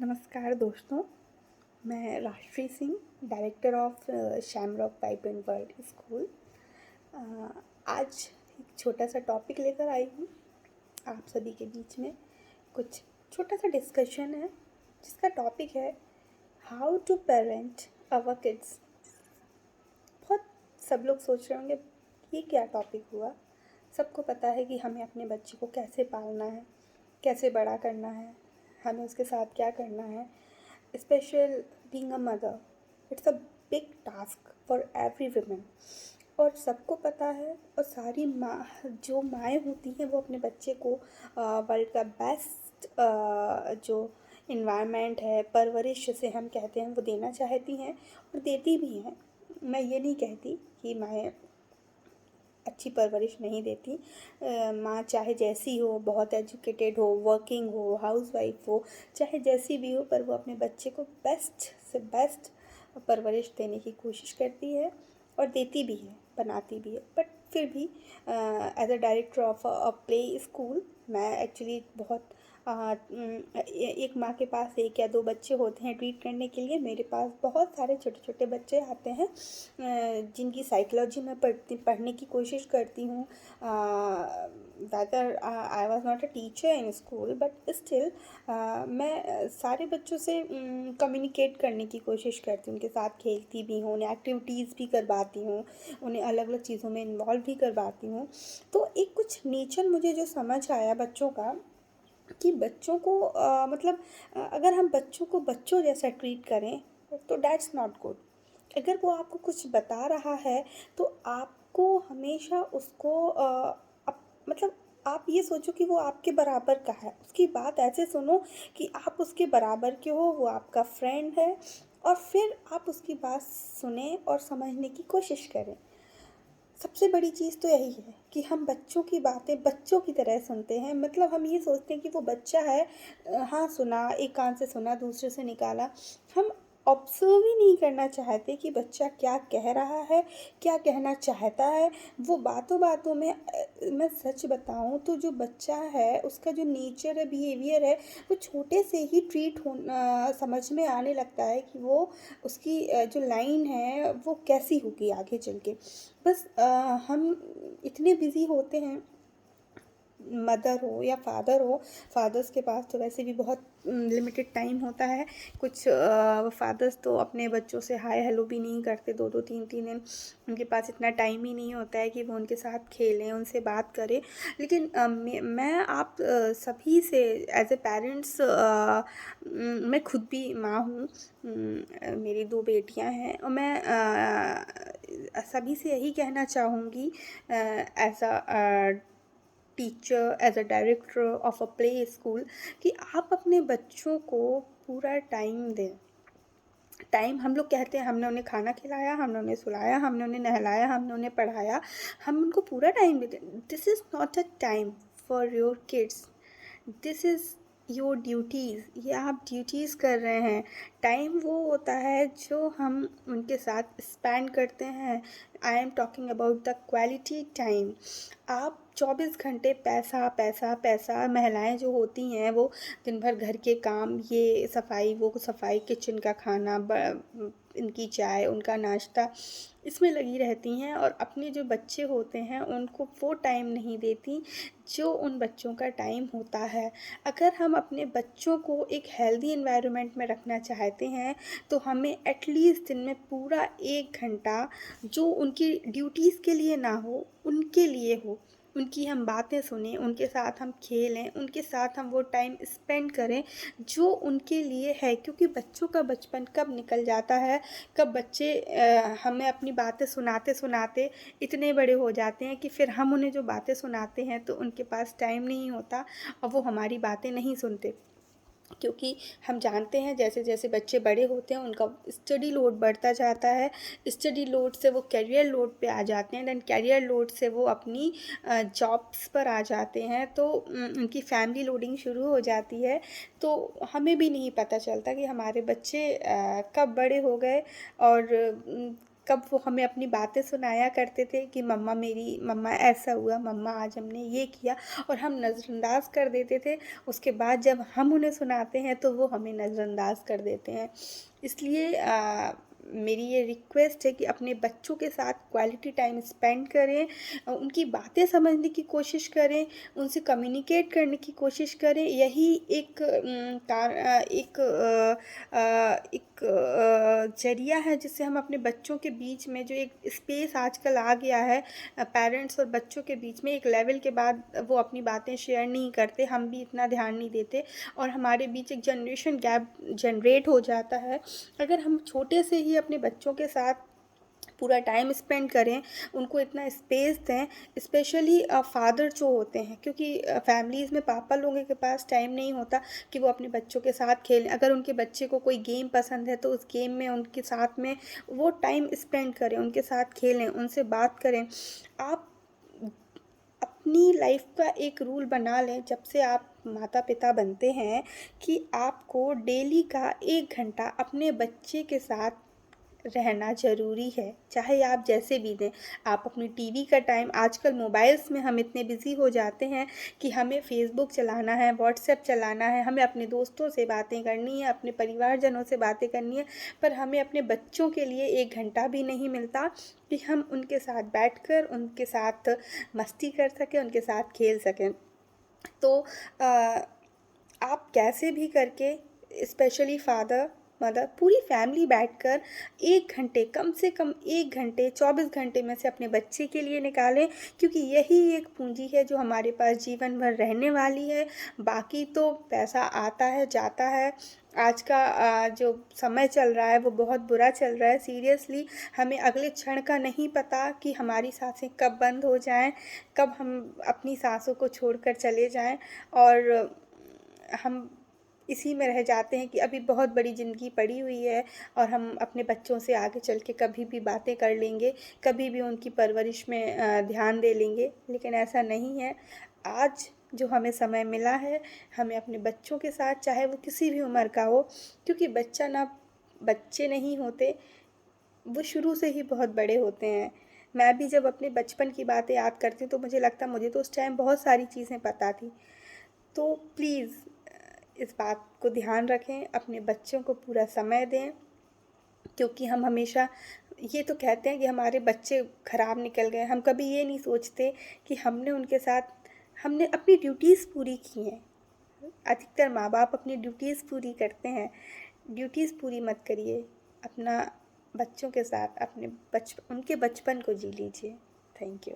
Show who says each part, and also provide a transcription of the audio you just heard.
Speaker 1: नमस्कार दोस्तों, मैं Rajshree Singh, director of Shamrock Vibrant World School. आज एक छोटा सा टॉपिक लेकर आई हूँ आप सभी के बीच में। कुछ छोटा सा डिस्कशन है जिसका टॉपिक है how to parent our kids. बहुत सब लोग सोच रहे होंगे ये क्या टॉपिक हुआ। सबको पता है कि हमें अपने बच्चे को कैसे पालना है, कैसे बड़ा करना है, हमें उसके साथ क्या करना है। Special being a mother, it's a big task for every women. और सबको पता है, और सारी माँ जो माएँ होती हैं वो अपने बच्चे को वर्ल्ड का बेस्ट जो इन्वायरमेंट है, परवरिश जिसे हम कहते हैं, वो देना चाहती हैं और देती भी हैं। मैं ये नहीं कहती कि माएँ अच्छी परवरिश नहीं देती। माँ चाहे जैसी हो, बहुत एजुकेटेड हो, वर्किंग हो, हाउसवाइफ हो, चाहे जैसी भी हो, पर वो अपने बच्चे को बेस्ट से बेस्ट परवरिश देने की कोशिश करती है और देती भी है, बनाती भी है। बट फिर भी as a director of a play school, मैं एक्चुअली बहुत एक माँ के पास एक या दो बच्चे होते हैं ट्रीट करने के लिए। मेरे पास बहुत सारे छोटे छोटे बच्चे आते हैं जिनकी साइकोलॉजी मैं पढ़ने की कोशिश करती हूँ। Either I was not a teacher in school, but still मैं सारे बच्चों से कम्युनिकेट करने की कोशिश करती हूँ, उनके साथ खेलती भी हूँ, उन्हें एक्टिविटीज़ भी करवाती हूँ, उन्हें अलग अलग चीज़ों में इन्वॉल्व भी करवाती हूँ। तो एक कुछ नेचर मुझे जो समझ आया बच्चों का, कि बच्चों को मतलब अगर हम बच्चों को बच्चों जैसा ट्रीट करें तो दैट्स नॉट गुड। अगर वो आपको कुछ बता रहा है तो आपको हमेशा उसको मतलब आप ये सोचो कि वो आपके बराबर का है, उसकी बात ऐसे सुनो कि आप उसके बराबर के हो, वो आपका फ्रेंड है, और फिर आप उसकी बात सुने और समझने की कोशिश करें। सबसे बड़ी चीज़ तो यही है कि हम बच्चों की बातें बच्चों की तरह सुनते हैं। मतलब हम ये सोचते हैं कि वो बच्चा है, हाँ सुना, एक कान से सुना दूसरे से निकाला। हम ऑब्ज़र्व ही नहीं करना चाहते कि बच्चा क्या कह रहा है, क्या कहना चाहता है। वो बातों बातों में मैं सच बताऊँ तो जो बच्चा है उसका जो नेचर है, बिहेवियर है, वो छोटे से ही ट्रीट होना समझ में आने लगता है कि वो उसकी जो लाइन है वो कैसी होगी आगे चल के। बस हम इतने बिज़ी होते हैं, मदर हो या फादर हो। फादर्स के पास तो वैसे भी बहुत लिमिटेड टाइम होता है। कुछ फादर्स तो अपने बच्चों से हाय हेलो भी नहीं करते, दो दो तीन तीन दिन उनके पास इतना टाइम ही नहीं होता है कि वो उनके साथ खेलें, उनसे बात करें। लेकिन मैं आप सभी से एज ए पेरेंट्स, मैं खुद भी माँ हूँ। मेरी दो बेटियाँ हैं और मैं सभी से यही कहना चाहूँगी as a teacher, as a director of a play school, कि आप अपने बच्चों को पूरा टाइम दें। टाइम, हम लोग कहते हैं हमने उन्हें खाना खिलाया, हमने उन्हें सुलाया, हमने उन्हें नहलाया, हमने उन्हें पढ़ाया, हम उनको पूरा टाइम देते हैं। This is not a time for your kids, this is your duties. ये आप ड्यूटीज़ कर रहे हैं। टाइम वो होता है जो हम उनके साथ स्पेंड करते हैं। I am talking about the quality time. आप 24 घंटे पैसा पैसा पैसा, महिलाएं जो होती हैं वो दिन भर घर के काम, ये सफाई वो सफाई, किचन का खाना, इनकी चाय, उनका नाश्ता, इसमें लगी रहती हैं और अपने जो बच्चे होते हैं उनको वो टाइम नहीं देती जो उन बच्चों का टाइम होता है। अगर हम अपने बच्चों को एक हेल्दी एनवायरनमेंट में रखना चाहते हैं तो हमें एटलीस्ट दिन में पूरा 1 घंटा, जो उनकी ड्यूटीज़ के लिए ना हो, उनके लिए हो, उनकी हम बातें सुनें, उनके साथ हम खेलें, उनके साथ हम वो टाइम स्पेंड करें जो उनके लिए है। क्योंकि बच्चों का बचपन कब निकल जाता है, कब बच्चे हमें अपनी बातें सुनाते सुनाते इतने बड़े हो जाते हैं कि फिर हम उन्हें जो बातें सुनाते हैं तो उनके पास टाइम नहीं होता और वो हमारी बातें नहीं सुनते। क्योंकि हम जानते हैं जैसे जैसे बच्चे बड़े होते हैं उनका स्टडी लोड बढ़ता जाता है। स्टडी लोड से वो करियर लोड पे आ जाते हैं, दैन करियर लोड से वो अपनी जॉब्स पर आ जाते हैं, तो उनकी फैमिली लोडिंग शुरू हो जाती है। तो हमें भी नहीं पता चलता कि हमारे बच्चे कब बड़े हो गए और कब वो हमें अपनी बातें सुनाया करते थे कि मम्मा ऐसा हुआ, मम्मा आज हमने ये किया, और हम नज़रअंदाज कर देते थे। उसके बाद जब हम उन्हें सुनाते हैं तो वो हमें नज़रअंदाज कर देते हैं। इसलिए मेरी ये रिक्वेस्ट है कि अपने बच्चों के साथ क्वालिटी टाइम स्पेंड करें, उनकी बातें समझने की कोशिश करें, उनसे कम्युनिकेट करने की कोशिश करें। यही एक ज़रिया है जिससे हम अपने बच्चों के बीच में जो एक स्पेस आजकल आ गया है पेरेंट्स और बच्चों के बीच में, एक लेवल के बाद वो अपनी बातें शेयर नहीं करते, हम भी इतना ध्यान नहीं देते और हमारे बीच एक जनरेशन गैप जनरेट हो जाता है। अगर हम छोटे से ही अपने बच्चों के साथ पूरा टाइम स्पेंड करें, उनको इतना स्पेस दें, स्पेशली फादर जो होते हैं, क्योंकि फैमिलीज़ में पापा लोगों के पास टाइम नहीं होता कि वो अपने बच्चों के साथ खेलें। अगर उनके बच्चे को कोई गेम पसंद है तो उस गेम में उनके साथ में वो टाइम स्पेंड करें, उनके साथ खेलें, उनसे बात करें। आप अपनी लाइफ का एक रूल बना लें जब से आप माता पिता बनते हैं कि आपको डेली का 1 घंटा अपने बच्चे के साथ रहना ज़रूरी है, चाहे आप जैसे भी दें। आप अपनी टीवी का टाइम, आजकल मोबाइल्स में हम इतने बिज़ी हो जाते हैं कि हमें फ़ेसबुक चलाना है, व्हाट्सएप चलाना है, हमें अपने दोस्तों से बातें करनी है, अपने परिवारजनों से बातें करनी है, पर हमें अपने बच्चों के लिए 1 घंटा भी नहीं मिलता कि हम उनके साथ बैठकर उनके साथ मस्ती कर सकें, उनके साथ खेल सकें। तो आप कैसे भी करके, स्पेशली फादर मदर, पूरी फैमिली बैठकर 1 घंटे, कम से कम 1 घंटे 24 घंटे में से अपने बच्चे के लिए निकालें, क्योंकि यही एक पूंजी है जो हमारे पास जीवन भर रहने वाली है। बाकी तो पैसा आता है जाता है। आज का जो समय चल रहा है वो बहुत बुरा चल रहा है, सीरियसली। हमें अगले क्षण का नहीं पता कि हमारी सांसें कब बंद हो जाएं, कब हम अपनी सांसों को छोड़कर चले जाएं, और हम इसी में रह जाते हैं कि अभी बहुत बड़ी ज़िंदगी पड़ी हुई है और हम अपने बच्चों से आगे चल के कभी भी बातें कर लेंगे, कभी भी उनकी परवरिश में ध्यान दे लेंगे, लेकिन ऐसा नहीं है। आज जो हमें समय मिला है, हमें अपने बच्चों के साथ, चाहे वो किसी भी उम्र का हो, क्योंकि बच्चा ना बच्चे नहीं होते, वो शुरू से ही बहुत बड़े होते हैं। मैं भी जब अपने बचपन की बातें याद करती हूँ तो मुझे लगता है मुझे तो उस टाइम बहुत सारी चीज़ें पता थी। तो प्लीज़ इस बात को ध्यान रखें, अपने बच्चों को पूरा समय दें, क्योंकि हम हमेशा ये तो कहते हैं कि हमारे बच्चे ख़राब निकल गए, हम कभी ये नहीं सोचते कि हमने अपनी ड्यूटीज़ पूरी की हैं। अधिकतर माँ बाप अपनी ड्यूटीज़ पूरी करते हैं, ड्यूटीज़ पूरी मत करिए। अपना बच्चों के साथ उनके बचपन को जी लीजिए। Thank you.